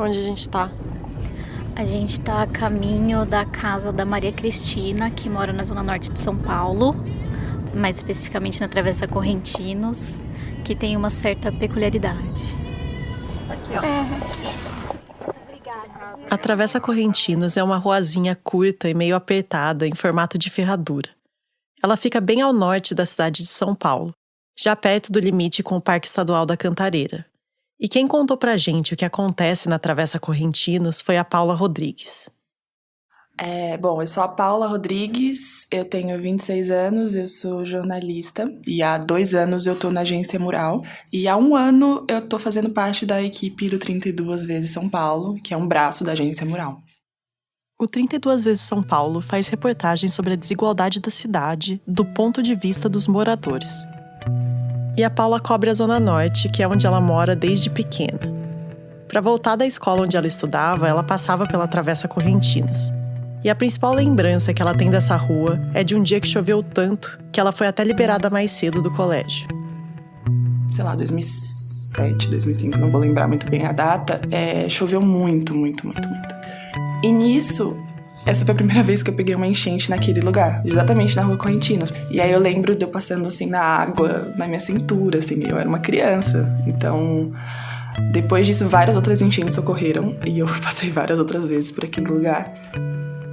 Onde a gente tá? A gente tá a caminho da casa da Maria Cristina, que mora na zona norte de São Paulo, mais especificamente na Travessa Correntinos, que tem uma certa peculiaridade. Aqui, ó. A Travessa Correntinos é uma ruazinha curta e meio apertada, em formato de ferradura. Ela fica bem ao norte da cidade de São Paulo, já perto do limite com o Parque Estadual da Cantareira. E quem contou pra gente o que acontece na Travessa Correntinos foi a Paula Rodrigues. Bom, eu sou a Paula Rodrigues, eu tenho 26 anos, eu sou jornalista e há 2 anos eu tô na Agência Mural e há 1 ano eu tô fazendo parte da equipe do 32 vezes São Paulo, que é um braço da Agência Mural. O 32 vezes São Paulo faz reportagens sobre a desigualdade da cidade do ponto de vista dos moradores. E a Paula cobre a Zona Norte, que é onde ela mora desde pequena. Para voltar da escola onde ela estudava, ela passava pela Travessa Correntinos. E a principal lembrança que ela tem dessa rua é de um dia que choveu tanto que ela foi até liberada mais cedo do colégio. Sei lá, 2007, 2005, não vou lembrar muito bem a data, choveu muito. E nisso, essa foi a primeira vez que eu peguei uma enchente naquele lugar, exatamente na Rua Correntinos. E aí eu lembro de eu passando assim na água, na minha cintura, assim, eu era uma criança. Então, depois disso, várias outras enchentes ocorreram e eu passei várias outras vezes por aquele lugar.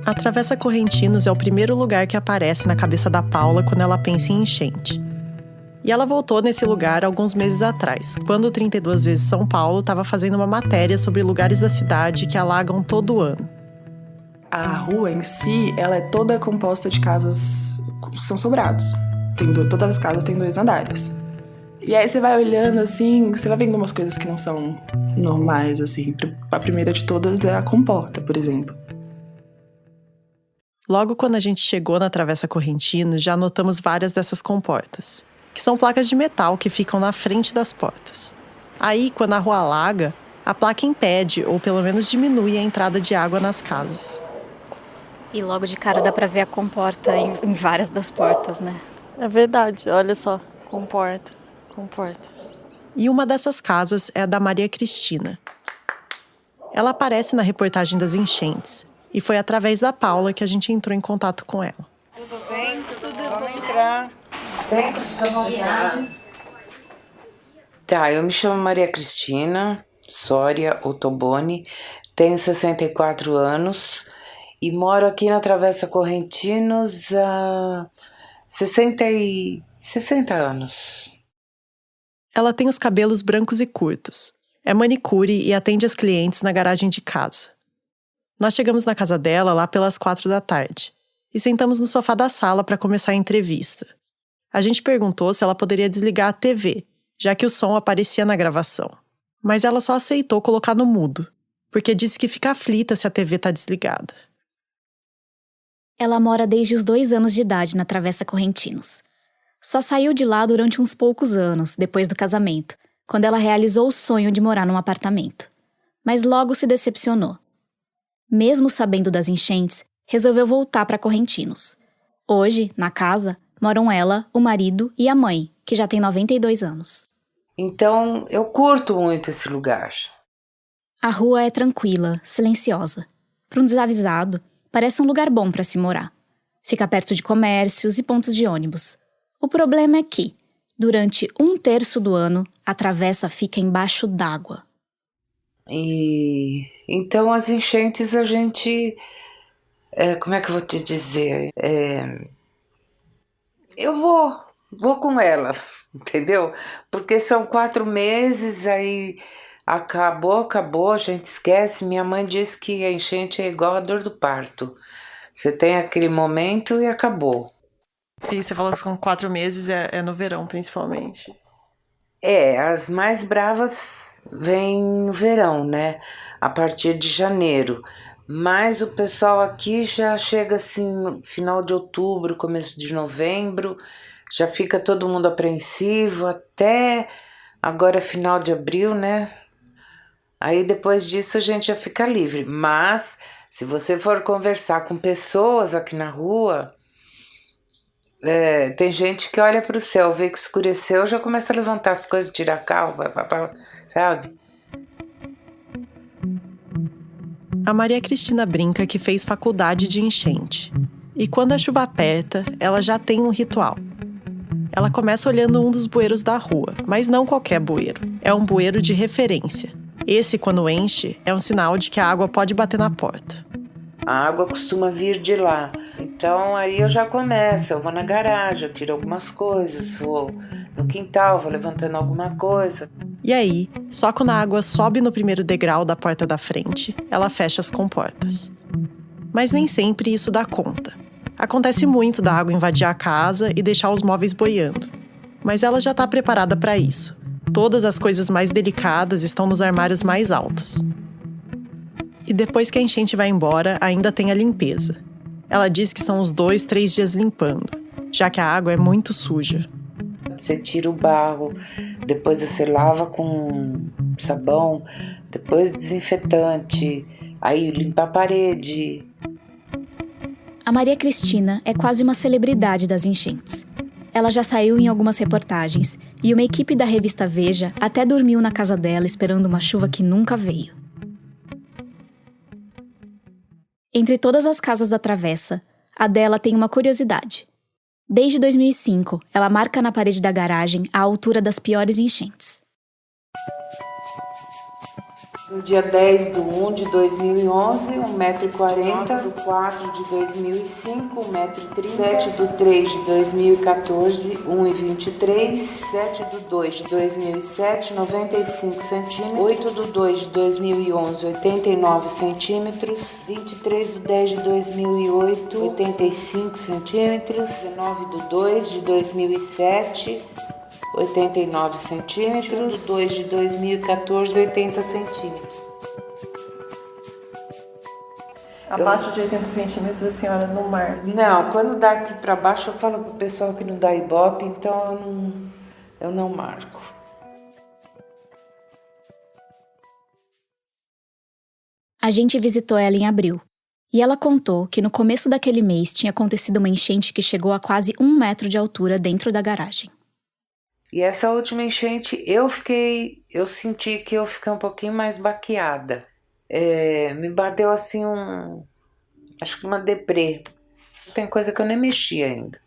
A Travessa Correntinos é o primeiro lugar que aparece na cabeça da Paula quando ela pensa em enchente. E ela voltou nesse lugar alguns meses atrás, quando o 32 vezes São Paulo estava fazendo uma matéria sobre lugares da cidade que alagam todo ano. A rua em si, ela é toda composta de casas que são sobrados. Todas as casas têm 2 andares. E aí você vai olhando assim, você vai vendo umas coisas que não são normais, assim. A primeira de todas é a comporta, por exemplo. Logo quando a gente chegou na Travessa Correntinos, já notamos várias dessas comportas, que são placas de metal que ficam na frente das portas. Aí, quando a rua alaga, a placa impede, ou pelo menos diminui a entrada de água nas casas. E logo de cara dá pra ver a comporta em várias das portas, né? É verdade, olha só. Comporta. E uma dessas casas é a da Maria Cristina. Ela aparece na reportagem das enchentes, e foi através da Paula que a gente entrou em contato com ela. Tudo bem? Vamos entrar. Sempre fica à vontade. Tá, eu me chamo Maria Cristina Soria Ottoboni, tenho 64 anos e moro aqui na Travessa Correntinos há 60 anos. Ela tem os cabelos brancos e curtos, é manicure e atende as clientes na garagem de casa. Nós chegamos na casa dela lá pelas 4 da tarde e sentamos no sofá da sala para começar a entrevista. A gente perguntou se ela poderia desligar a TV, já que o som aparecia na gravação. Mas ela só aceitou colocar no mudo, porque disse que fica aflita se a TV tá desligada. Ela mora desde os 2 anos de idade na Travessa Correntinos. Só saiu de lá durante uns poucos anos, depois do casamento, quando ela realizou o sonho de morar num apartamento. Mas logo se decepcionou. Mesmo sabendo das enchentes, resolveu voltar para Correntinos. Hoje, na casa, moram ela, o marido e a mãe, que já tem 92 anos. Então, eu curto muito esse lugar. A rua é tranquila, silenciosa. Para um desavisado, parece um lugar bom para se morar. Fica perto de comércios e pontos de ônibus. O problema é que, durante 1/3 do ano, a travessa fica embaixo d'água. E então as enchentes a gente, como é que eu vou te dizer? Eu vou com ela, entendeu? Porque são 4 meses, aí acabou, a gente esquece. Minha mãe diz que a enchente é igual a dor do parto. Você tem aquele momento e acabou. E você falou que são 4 meses, é no verão, principalmente. As mais bravas vêm no verão, né? A partir de janeiro. Mas o pessoal aqui já chega assim no final de outubro, começo de novembro, já fica todo mundo apreensivo até agora final de abril, né? Aí depois disso a gente já fica livre. Mas se você for conversar com pessoas aqui na rua, tem gente que olha para o céu, vê que escureceu, já começa a levantar as coisas, tirar carro, sabe? A Maria Cristina brinca que fez faculdade de enchente. E quando a chuva aperta, ela já tem um ritual. Ela começa olhando um dos bueiros da rua, mas não qualquer bueiro. É um bueiro de referência. Esse, quando enche, é um sinal de que a água pode bater na porta. A água costuma vir de lá. Então aí eu já começo, eu vou na garagem, eu tiro algumas coisas, vou no quintal, vou levantando alguma coisa. E aí, só quando a água sobe no primeiro degrau da porta da frente, ela fecha as comportas. Mas nem sempre isso dá conta. Acontece muito da água invadir a casa e deixar os móveis boiando. Mas ela já está preparada para isso. Todas as coisas mais delicadas estão nos armários mais altos. E depois que a enchente vai embora, ainda tem a limpeza. Ela diz que são uns 2, 3 dias limpando, já que a água é muito suja. Você tira o barro, depois você lava com sabão, depois desinfetante, aí limpa a parede. A Maria Cristina é quase uma celebridade das enchentes. Ela já saiu em algumas reportagens e uma equipe da revista Veja até dormiu na casa dela esperando uma chuva que nunca veio. Entre todas as casas da travessa, a dela tem uma curiosidade. Desde 2005, ela marca na parede da garagem a altura das piores enchentes. No dia 10/1 de 2011, 1,40 m. Do 4 de 2005, 1,30 m. 7/3 de 2014, 1,23 m. 7/2 de 2007, 95 cm. 8/2 de 2011, 89 cm. 23/10 de 2008, 85 cm. 19/2 de 2007, 89 centímetros, 2 de 2014, 80 centímetros. Abaixo de 80 centímetros, a senhora no mar. Não, quando dá aqui para baixo, eu falo pro pessoal que não dá ibope, então eu não marco. A gente visitou ela em abril. E ela contou que no começo daquele mês tinha acontecido uma enchente que chegou a quase 1 metro de altura dentro da garagem. E essa última enchente, eu senti que eu fiquei um pouquinho mais baqueada. Me bateu assim acho que uma deprê. Tem coisa que eu nem mexi ainda.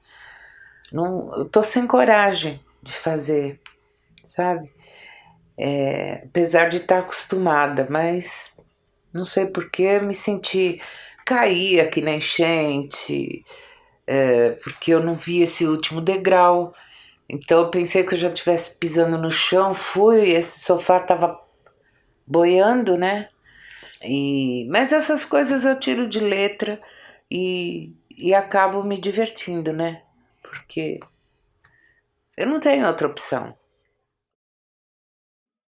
Eu tô sem coragem de fazer, sabe? Apesar de estar acostumada, mas não sei porquê, me senti cair aqui na enchente, porque eu não vi esse último degrau. Então eu pensei que eu já estivesse pisando no chão, esse sofá estava boiando, né? Mas essas coisas eu tiro de letra e acabo me divertindo, né? Porque eu não tenho outra opção.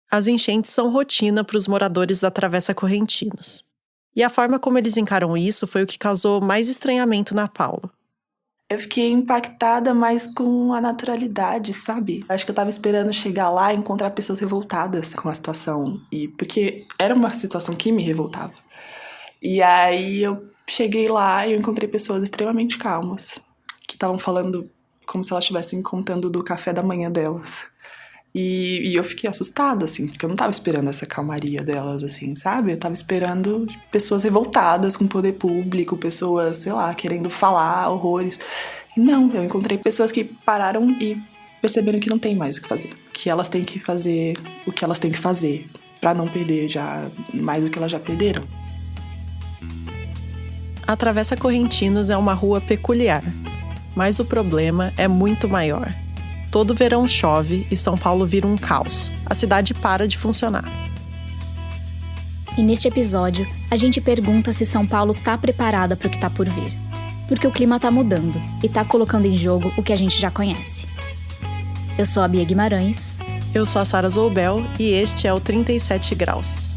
As enchentes são rotina para os moradores da Travessa Correntinos. E a forma como eles encaram isso foi o que causou mais estranhamento na Paula. Eu fiquei impactada mais com a naturalidade, sabe? Acho que eu tava esperando chegar lá e encontrar pessoas revoltadas com a situação. Porque era uma situação que me revoltava. E aí eu cheguei lá e eu encontrei pessoas extremamente calmas. Que estavam falando como se elas estivessem contando do café da manhã delas. E eu fiquei assustada, assim, porque eu não tava esperando essa calmaria delas, assim, sabe? Eu tava esperando pessoas revoltadas com o poder público, pessoas, sei lá, querendo falar horrores. E não, eu encontrei pessoas que pararam e perceberam que não tem mais o que fazer. Que elas têm que fazer o que elas têm que fazer pra não perder já mais do que elas já perderam. A Travessa Correntinos é uma rua peculiar, mas o problema é muito maior. Todo verão chove e São Paulo vira um caos. A cidade para de funcionar. E neste episódio, a gente pergunta se São Paulo tá preparada para o que tá por vir. Porque o clima tá mudando e tá colocando em jogo o que a gente já conhece. Eu sou a Bia Guimarães. Eu sou a Sara Zoubel e este é o 37 Graus.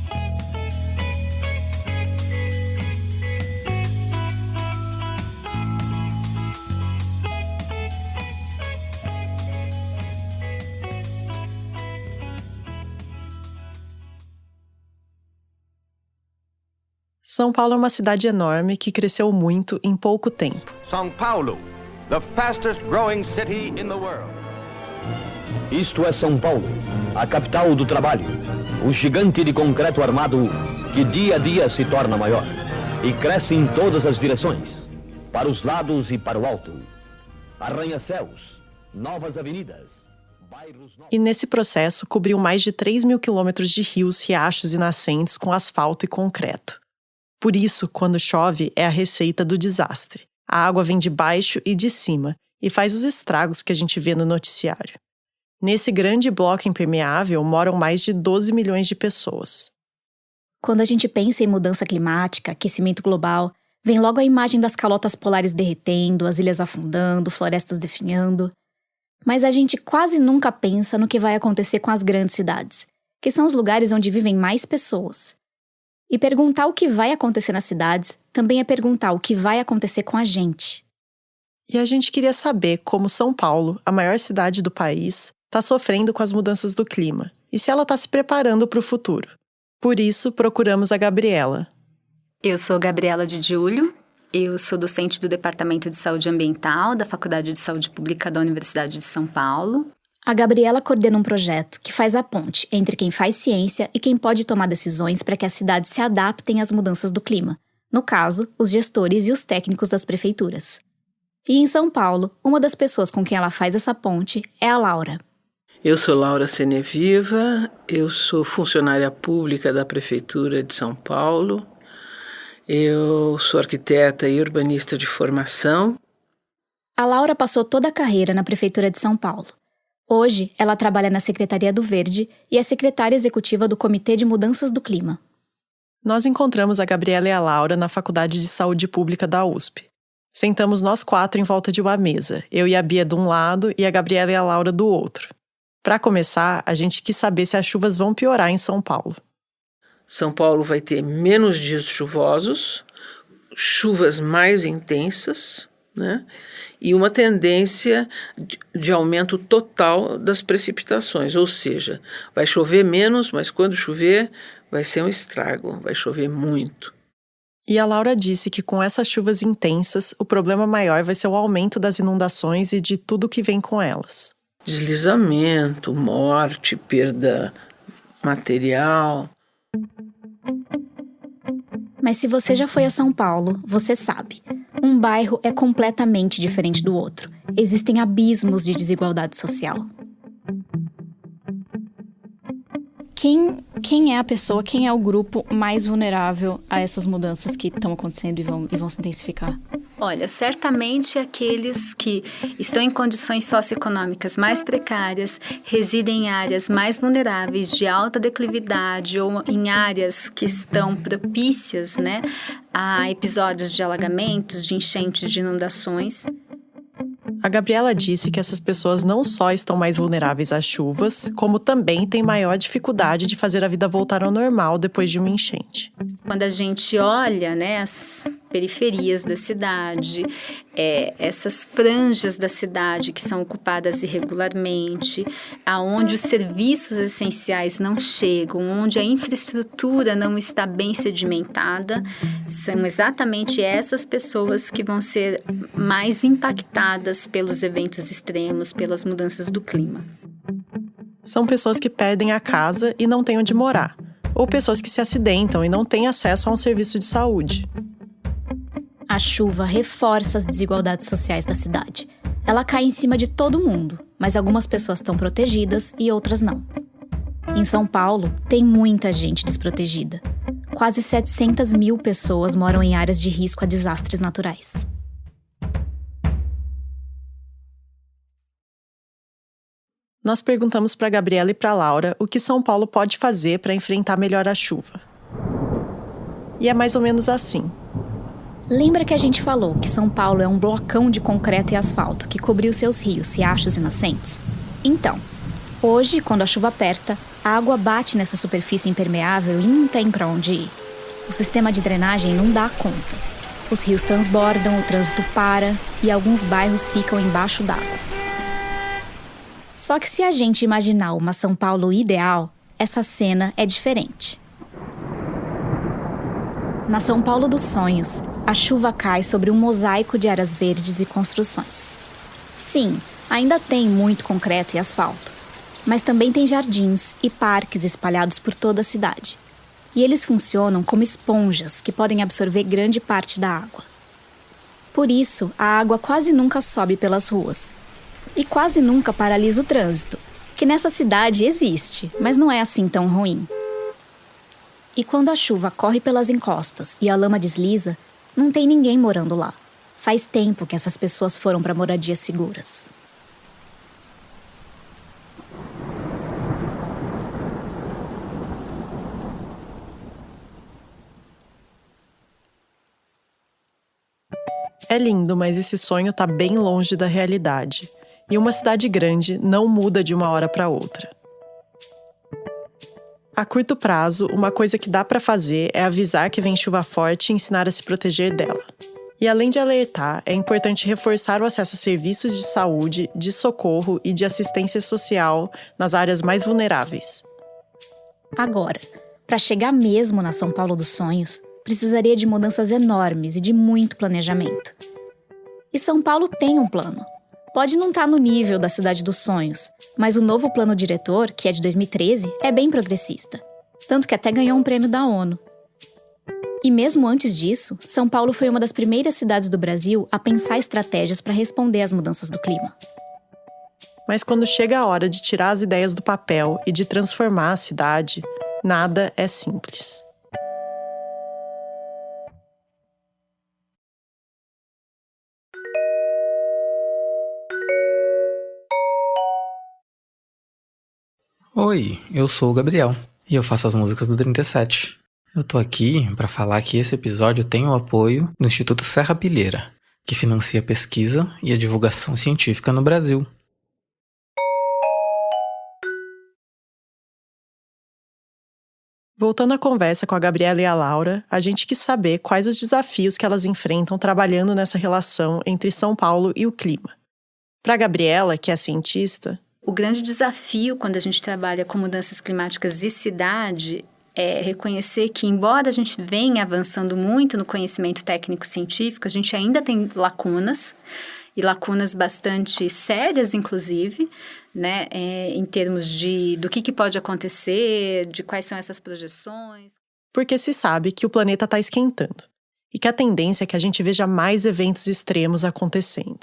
São Paulo é uma cidade enorme que cresceu muito em pouco tempo. São Paulo, the fastest growing city in the world. Isto é São Paulo, a capital do trabalho. o gigante de concreto armado que dia a dia se torna maior e cresce em todas as direções, para os lados e para o alto. Arranha-céus, novas avenidas, bairros novos. E nesse processo cobriu mais de 3.000 quilômetros de rios, riachos e nascentes com asfalto e concreto. Por isso, quando chove, é a receita do desastre. A água vem de baixo e de cima e faz os estragos que a gente vê no noticiário. Nesse grande bloco impermeável moram mais de 12 milhões de pessoas. Quando a gente pensa em mudança climática, aquecimento global, vem logo a imagem das calotas polares derretendo, as ilhas afundando, florestas definhando. Mas a gente quase nunca pensa no que vai acontecer com as grandes cidades, que são os lugares onde vivem mais pessoas. E perguntar o que vai acontecer nas cidades também é perguntar o que vai acontecer com a gente. E a gente queria saber como São Paulo, a maior cidade do país, está sofrendo com as mudanças do clima e se ela está se preparando para o futuro. Por isso, procuramos a Gabriela. Eu sou Gabriela de Giulio, eu sou docente do Departamento de Saúde Ambiental da Faculdade de Saúde Pública da Universidade de São Paulo. A Gabriela coordena um projeto que faz a ponte entre quem faz ciência e quem pode tomar decisões para que as cidades se adaptem às mudanças do clima. No caso, os gestores e os técnicos das prefeituras. E em São Paulo, uma das pessoas com quem ela faz essa ponte é a Laura. Eu sou Laura Seneviva, eu sou funcionária pública da Prefeitura de São Paulo. Eu sou arquiteta e urbanista de formação. A Laura passou toda a carreira na Prefeitura de São Paulo. Hoje, ela trabalha na Secretaria do Verde e é secretária executiva do Comitê de Mudanças do Clima. Nós encontramos a Gabriela e a Laura na Faculdade de Saúde Pública da USP. Sentamos nós 4 em volta de uma mesa, eu e a Bia de um lado e a Gabriela e a Laura do outro. Para começar, a gente quis saber se as chuvas vão piorar em São Paulo. São Paulo vai ter menos dias chuvosos, chuvas mais intensas, né? E uma tendência de aumento total das precipitações, ou seja, vai chover menos, mas quando chover vai ser um estrago, vai chover muito. E a Laura disse que com essas chuvas intensas, o problema maior vai ser o aumento das inundações e de tudo que vem com elas. Deslizamento, morte, perda material. Mas se você já foi a São Paulo, você sabe. Um bairro é completamente diferente do outro. Existem abismos de desigualdade social. Quem é a pessoa, quem é o grupo mais vulnerável a essas mudanças que estão acontecendo e vão se intensificar? Olha, certamente aqueles que estão em condições socioeconômicas mais precárias, residem em áreas mais vulneráveis, de alta declividade ou em áreas que estão propícias, né, a episódios de alagamentos, de enchentes, de inundações. A Gabriela disse que essas pessoas não só estão mais vulneráveis às chuvas, como também têm maior dificuldade de fazer a vida voltar ao normal depois de uma enchente. Quando a gente olha, né, as periferias da cidade, essas franjas da cidade que são ocupadas irregularmente, aonde os serviços essenciais não chegam, onde a infraestrutura não está bem sedimentada, são exatamente essas pessoas que vão ser mais impactadas pelos eventos extremos, pelas mudanças do clima. São pessoas que perdem a casa e não têm onde morar, ou pessoas que se acidentam e não têm acesso a um serviço de saúde. A chuva reforça as desigualdades sociais da cidade. Ela cai em cima de todo mundo, mas algumas pessoas estão protegidas e outras não. Em São Paulo, tem muita gente desprotegida. Quase 700 mil pessoas moram em áreas de risco a desastres naturais. Nós perguntamos para a Gabriela e para a Laura o que São Paulo pode fazer para enfrentar melhor a chuva. E é mais ou menos assim. Lembra que a gente falou que São Paulo é um blocão de concreto e asfalto que cobriu seus rios, riachos e nascentes? Então, hoje, quando a chuva aperta, a água bate nessa superfície impermeável e não tem para onde ir. O sistema de drenagem não dá conta. Os rios transbordam, o trânsito para e alguns bairros ficam embaixo d'água. Só que se a gente imaginar uma São Paulo ideal, essa cena é diferente. Na São Paulo dos sonhos, a chuva cai sobre um mosaico de áreas verdes e construções. Sim, ainda tem muito concreto e asfalto. Mas também tem jardins e parques espalhados por toda a cidade. E eles funcionam como esponjas que podem absorver grande parte da água. Por isso, a água quase nunca sobe pelas ruas. E quase nunca paralisa o trânsito, que nessa cidade existe, mas não é assim tão ruim. E quando a chuva corre pelas encostas e a lama desliza, não tem ninguém morando lá. Faz tempo que essas pessoas foram para moradias seguras. É lindo, mas esse sonho tá bem longe da realidade. E uma cidade grande não muda de uma hora para outra. A curto prazo, uma coisa que dá para fazer é avisar que vem chuva forte e ensinar a se proteger dela. E além de alertar, é importante reforçar o acesso a serviços de saúde, de socorro e de assistência social nas áreas mais vulneráveis. Agora, para chegar mesmo na São Paulo dos sonhos, precisaria de mudanças enormes e de muito planejamento. E São Paulo tem um plano. Pode não estar no nível da Cidade dos Sonhos, mas o novo plano diretor, que é de 2013, é bem progressista. Tanto que até ganhou um prêmio da ONU. E mesmo antes disso, São Paulo foi uma das primeiras cidades do Brasil a pensar estratégias para responder às mudanças do clima. Mas quando chega a hora de tirar as ideias do papel e de transformar a cidade, nada é simples. Oi, eu sou o Gabriel e eu faço as músicas do 37. Eu tô aqui para falar que esse episódio tem o apoio do Instituto Serra Pilheira, que financia a pesquisa e a divulgação científica no Brasil. Voltando à conversa com a Gabriela e a Laura, a gente quis saber quais os desafios que elas enfrentam trabalhando nessa relação entre São Paulo e o clima. Para a Gabriela, que é cientista, o grande desafio quando a gente trabalha com mudanças climáticas e cidade é reconhecer que, embora a gente venha avançando muito no conhecimento técnico-científico, a gente ainda tem lacunas, e lacunas bastante sérias, inclusive, né, em termos do que pode acontecer, de quais são essas projeções. Porque se sabe que o planeta está esquentando, e que a tendência é que a gente veja mais eventos extremos acontecendo.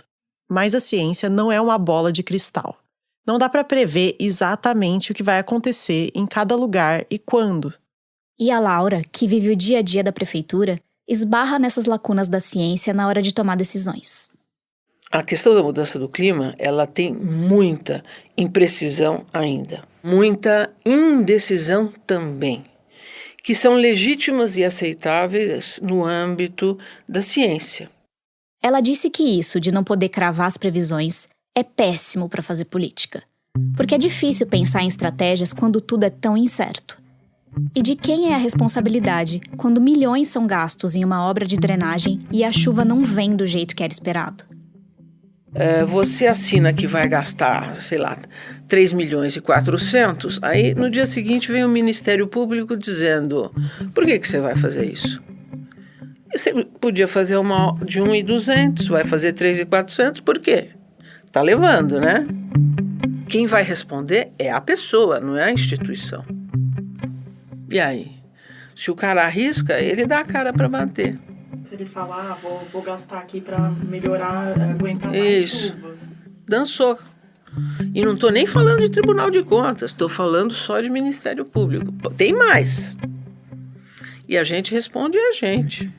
Mas a ciência não é uma bola de cristal. Não dá para prever exatamente o que vai acontecer em cada lugar e quando. E a Laura, que vive o dia a dia da prefeitura, esbarra nessas lacunas da ciência na hora de tomar decisões. A questão da mudança do clima, ela tem muita imprecisão ainda. Muita indecisão também, que são legítimas e aceitáveis no âmbito da ciência. Ela disse que isso de não poder cravar as previsões é péssimo para fazer política, porque é difícil pensar em estratégias quando tudo é tão incerto. E de quem é a responsabilidade quando milhões são gastos em uma obra de drenagem e a chuva não vem do jeito que era esperado? Você assina que vai gastar, 3 milhões e 400, aí no dia seguinte vem o Ministério Público dizendo: por que você vai fazer isso? Você podia fazer uma de 1.200, vai fazer 3.400, por quê? Tá levando, né? Quem vai responder é a pessoa, não é a instituição. E aí? Se o cara arrisca, ele dá a cara para bater. Se ele falar, vou gastar aqui para melhorar, aguentar mais chuva. Dançou. E não tô nem falando de Tribunal de Contas, tô falando só de Ministério Público. Tem mais. E a gente responde a gente.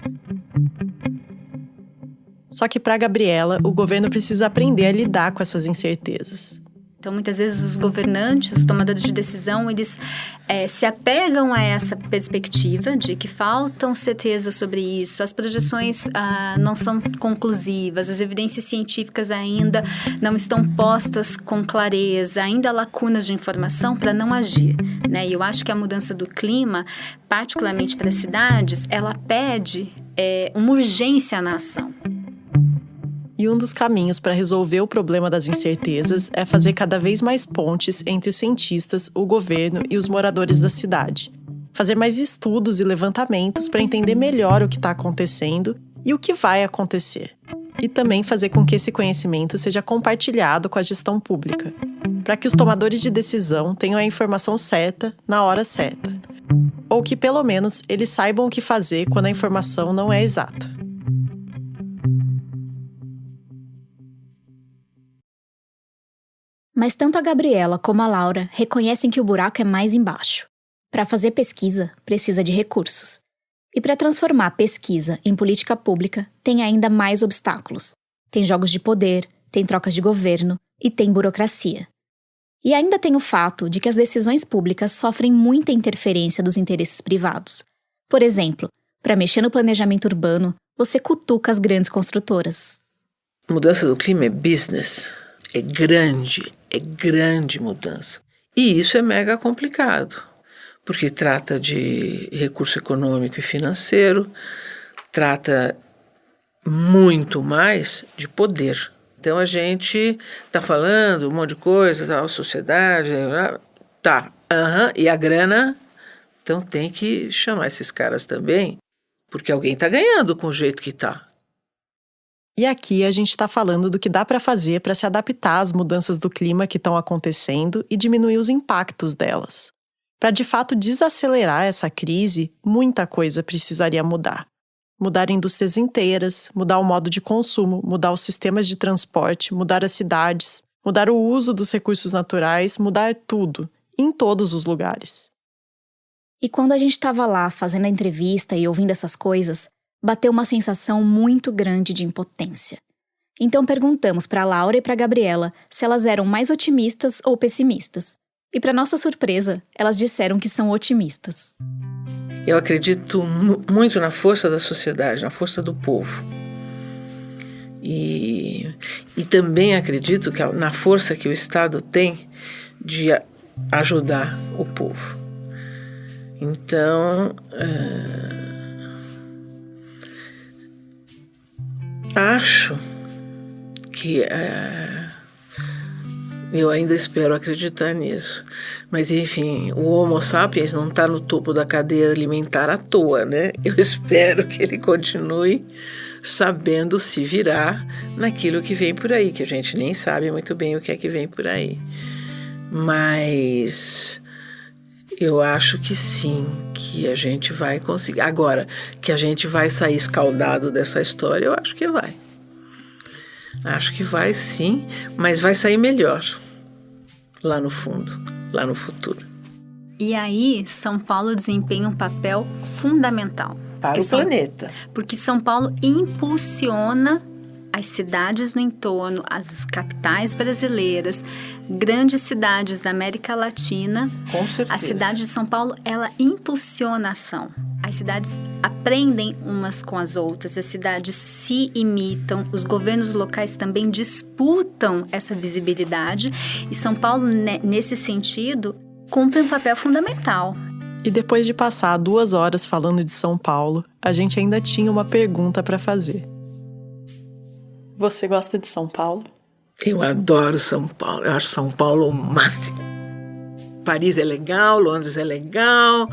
Só que para a Gabriela, o governo precisa aprender a lidar com essas incertezas. Então, muitas vezes, os governantes, os tomadores de decisão, eles se apegam a essa perspectiva de que faltam certezas sobre isso, as projeções não são conclusivas, as evidências científicas ainda não estão postas com clareza, ainda há lacunas de informação para não agir, né? E eu acho que a mudança do clima, particularmente para as cidades, ela pede uma urgência na ação. E um dos caminhos para resolver o problema das incertezas é fazer cada vez mais pontes entre os cientistas, o governo e os moradores da cidade. Fazer mais estudos e levantamentos para entender melhor o que está acontecendo e o que vai acontecer. E também fazer com que esse conhecimento seja compartilhado com a gestão pública. para que os tomadores de decisão tenham a informação certa na hora certa. Ou que, pelo menos, eles saibam o que fazer quando a informação não é exata. Mas tanto a Gabriela como a Laura reconhecem que o buraco é mais embaixo. Para fazer pesquisa, precisa de recursos. E para transformar a pesquisa em política pública, tem ainda mais obstáculos. Tem jogos de poder, tem trocas de governo e tem burocracia. E ainda tem o fato de que as decisões públicas sofrem muita interferência dos interesses privados. Por exemplo, para mexer no planejamento urbano, você cutuca as grandes construtoras. A mudança do clima é business. É grande mudança. E isso é mega complicado, porque trata de recurso econômico e financeiro, trata muito mais de poder. Então a gente está falando um monte de coisa, tal, sociedade, e a grana, então tem que chamar esses caras também, porque alguém está ganhando com o jeito que está. E aqui a gente está falando do que dá para fazer para se adaptar às mudanças do clima que estão acontecendo e diminuir os impactos delas. Para de fato desacelerar essa crise, muita coisa precisaria mudar. Mudar indústrias inteiras, mudar o modo de consumo, mudar os sistemas de transporte, mudar as cidades, mudar o uso dos recursos naturais, mudar tudo, em todos os lugares. E quando a gente estava lá fazendo a entrevista e ouvindo essas coisas, bateu uma sensação muito grande de impotência. Então perguntamos para Laura e para Gabriela se elas eram mais otimistas ou pessimistas. E para nossa surpresa, elas disseram que são otimistas. Eu acredito muito na força da sociedade, na força do povo. E também acredito que na força que o Estado tem de ajudar o povo. Então, acho que eu ainda espero acreditar nisso. Mas, enfim, o Homo sapiens não está no topo da cadeia alimentar à toa, né? Eu espero que ele continue sabendo se virar naquilo que vem por aí, que a gente nem sabe muito bem o que é que vem por aí. Mas eu acho que sim, que a gente vai conseguir. Agora, que a gente vai sair escaldado dessa história, eu acho que vai. Acho que vai sim, mas vai sair melhor lá no fundo, lá no futuro. E aí, São Paulo desempenha um papel fundamental. Para o planeta. Porque São Paulo impulsiona as cidades no entorno, as capitais brasileiras, grandes cidades da América Latina. Com certeza. A cidade de São Paulo, ela impulsiona a ação. As cidades aprendem umas com as outras, as cidades se imitam, os governos locais também disputam essa visibilidade e São Paulo, nesse sentido, cumpre um papel fundamental. E depois de passar 2 horas falando de São Paulo, a gente ainda tinha uma pergunta para fazer. Você gosta de São Paulo? Eu adoro São Paulo, eu acho São Paulo o máximo. Paris é legal, Londres é legal,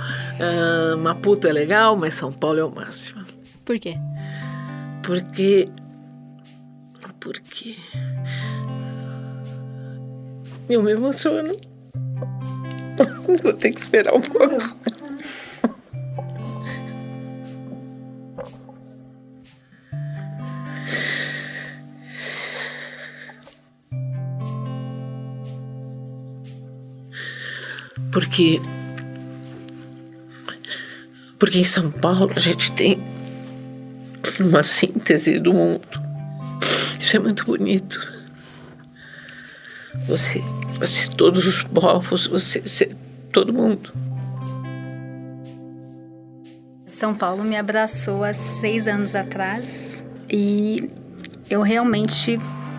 Maputo é legal, mas São Paulo é o máximo. Por quê? Porque eu me emociono. Vou ter que esperar um pouco. Porque em São Paulo a gente tem uma síntese do mundo. Isso é muito bonito. Você todos os povos, você todo mundo. São Paulo me abraçou há 6 anos atrás e eu realmente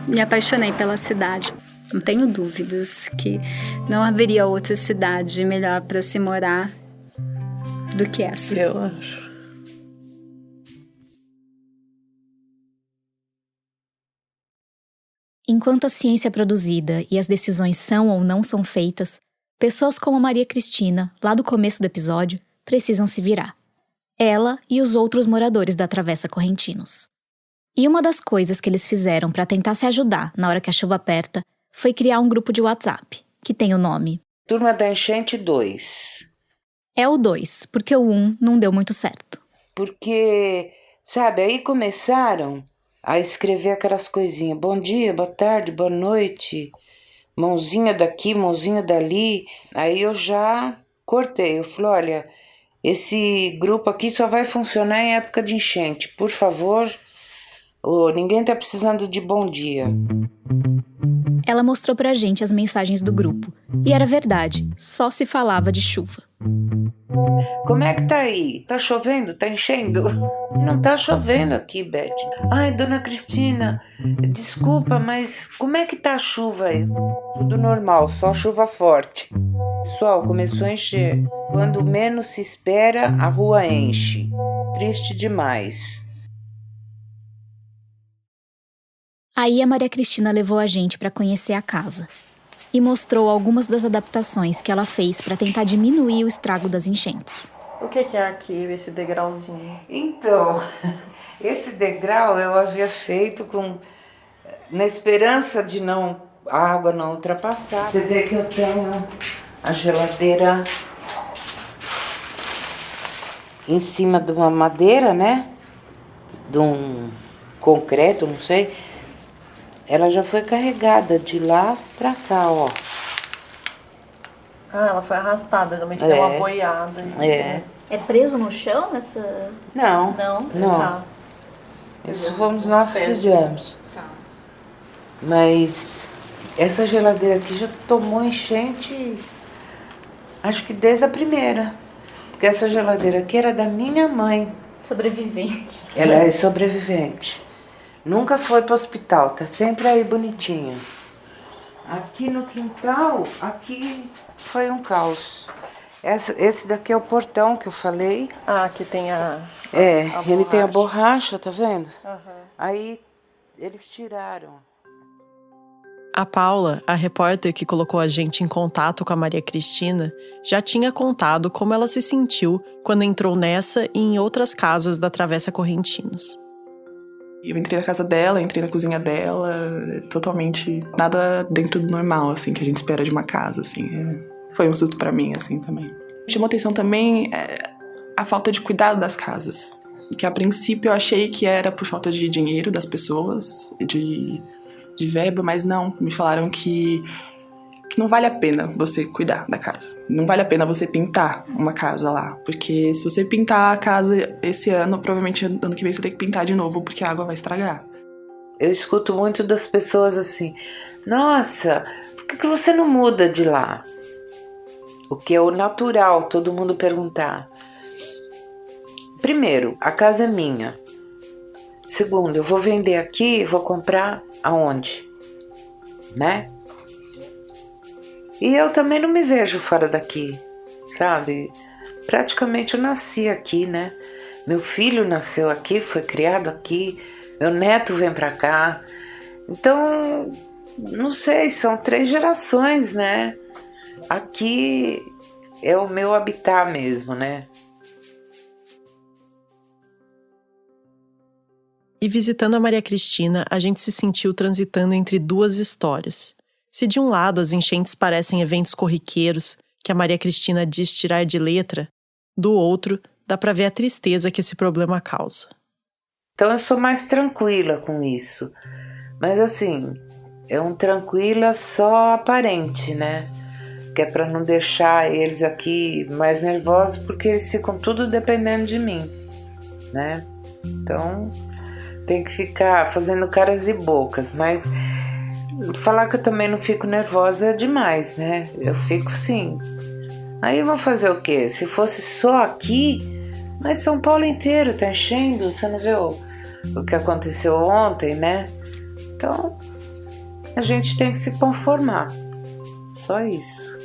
me apaixonei pela cidade. Não tenho dúvidas que não haveria outra cidade melhor para se morar do que essa. Eu acho. Enquanto a ciência é produzida e as decisões são ou não são feitas, pessoas como Maria Cristina, lá do começo do episódio, precisam se virar. Ela e os outros moradores da Travessa Correntinos. E uma das coisas que eles fizeram para tentar se ajudar na hora que a chuva aperta foi criar um grupo de WhatsApp, que tem o nome Turma da Enchente 2. É o 2, porque o 1 não deu muito certo. Porque, sabe, aí começaram a escrever aquelas coisinhas. Bom dia, boa tarde, boa noite. Mãozinha daqui, mãozinha dali. Aí eu já cortei. Eu falei, olha, esse grupo aqui só vai funcionar em época de enchente. Por favor, ninguém tá precisando de bom dia. Ela mostrou pra gente as mensagens do grupo. E era verdade, só se falava de chuva. Como é que tá aí? Tá chovendo? Tá enchendo? Não tá chovendo aqui, Beth. Ai, dona Cristina, desculpa, mas como é que tá a chuva aí? Tudo normal, só chuva forte. Pessoal, começou a encher. Quando menos se espera, a rua enche. Triste demais. Aí a Maria Cristina levou a gente pra conhecer a casa. E mostrou algumas das adaptações que ela fez para tentar diminuir o estrago das enchentes. O que é aqui, esse degrauzinho? Então, esse degrau eu havia feito na esperança de a água não ultrapassar. Você vê que eu tenho a geladeira em cima de uma madeira, né? De um concreto, não sei. Ela já foi carregada de lá pra cá, ó. Ah, ela foi arrastada, realmente deu uma boiada. É. É preso no chão essa... Não. Não? Não. Isso fomos nós que fizemos. Tá. Mas essa geladeira aqui já tomou enchente, acho que desde a primeira. Porque essa geladeira aqui era da minha mãe. Sobrevivente. Ela é sobrevivente. Nunca foi para o hospital, tá sempre aí bonitinha. Aqui no quintal, aqui foi um caos. Esse daqui é o portão que eu falei. Ah, aqui tem a ele tem a borracha, tá vendo? Uhum. Aí eles tiraram. A Paula, a repórter que colocou a gente em contato com a Maria Cristina, já tinha contado como ela se sentiu quando entrou nessa e em outras casas da Travessa Correntinos. Eu entrei na casa dela, entrei na cozinha dela, totalmente nada dentro do normal, assim, que a gente espera de uma casa, assim. Foi um susto pra mim, assim, também. Chamou atenção também a falta de cuidado das casas, que a princípio eu achei que era por falta de dinheiro das pessoas, de verba, mas não, me falaram que não vale a pena você cuidar da casa. Não vale a pena você pintar uma casa lá, porque se você pintar a casa esse ano, provavelmente ano que vem você tem que pintar de novo, porque a água vai estragar. Eu escuto muito das pessoas assim, nossa, por que você não muda de lá? O que é o natural, todo mundo perguntar. Primeiro, a casa é minha. Segundo, eu vou vender aqui, vou comprar aonde? Né? E eu também não me vejo fora daqui, sabe? Praticamente eu nasci aqui, né? Meu filho nasceu aqui, foi criado aqui, meu neto vem pra cá. Então, não sei, são 3 gerações, né? Aqui é o meu habitat mesmo, né? E visitando a Maria Cristina, a gente se sentiu transitando entre 2 histórias. Se de um lado as enchentes parecem eventos corriqueiros que a Maria Cristina diz tirar de letra, do outro dá pra ver a tristeza que esse problema causa. Então eu sou mais tranquila com isso. Mas assim, é um tranquila só aparente, né? Que é pra não deixar eles aqui mais nervosos, porque eles ficam tudo dependendo de mim, né? Então tem que ficar fazendo caras e bocas, mas falar que eu também não fico nervosa é demais, né? Eu fico sim. Aí eu vou fazer o quê? Se fosse só aqui, mas São Paulo inteiro tá enchendo, você não viu o que aconteceu ontem, né? Então, a gente tem que se conformar. Só isso.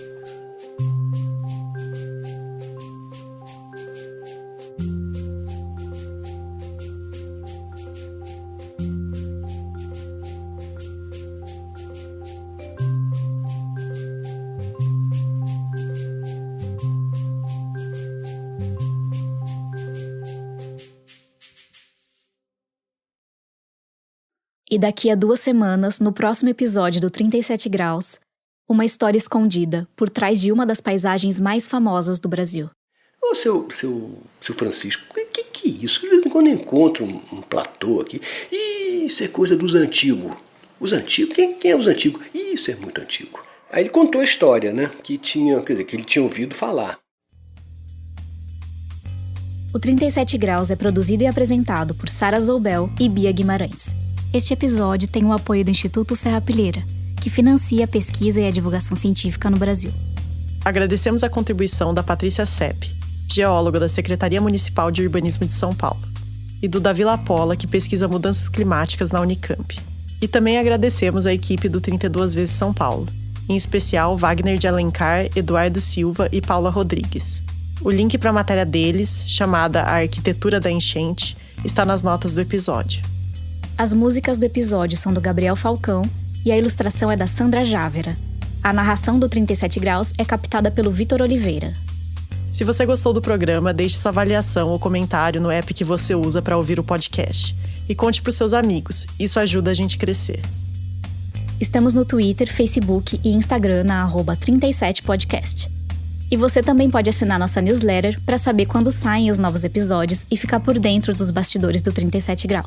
E daqui a 2 semanas, no próximo episódio do 37 Graus, uma história escondida por trás de uma das paisagens mais famosas do Brasil. Ô, seu Francisco, que é isso? De vez em quando eu encontro um platô aqui. Isso é coisa dos antigos. Os antigos? Quem é os antigos? Isso é muito antigo. Aí ele contou a história, né? Que ele tinha ouvido falar. O 37 Graus é produzido e apresentado por Sara Zoubel e Bia Guimarães. Este episódio tem o apoio do Instituto Serrapilheira, que financia a pesquisa e a divulgação científica no Brasil. Agradecemos a contribuição da Patrícia Sepp, geóloga da Secretaria Municipal de Urbanismo de São Paulo, e do Davi Lapola, que pesquisa mudanças climáticas na Unicamp. E também agradecemos a equipe do 32 vezes São Paulo, em especial Wagner de Alencar, Eduardo Silva e Paula Rodrigues. O link para a matéria deles, chamada A Arquitetura da Enchente, está nas notas do episódio. As músicas do episódio são do Gabriel Falcão e a ilustração é da Sandra Jávera. A narração do 37 Graus é captada pelo Vitor Oliveira. Se você gostou do programa, deixe sua avaliação ou comentário no app que você usa para ouvir o podcast. E conte para os seus amigos, isso ajuda a gente a crescer. Estamos no Twitter, Facebook e Instagram na @37podcast. E você também pode assinar nossa newsletter para saber quando saem os novos episódios e ficar por dentro dos bastidores do 37 Graus.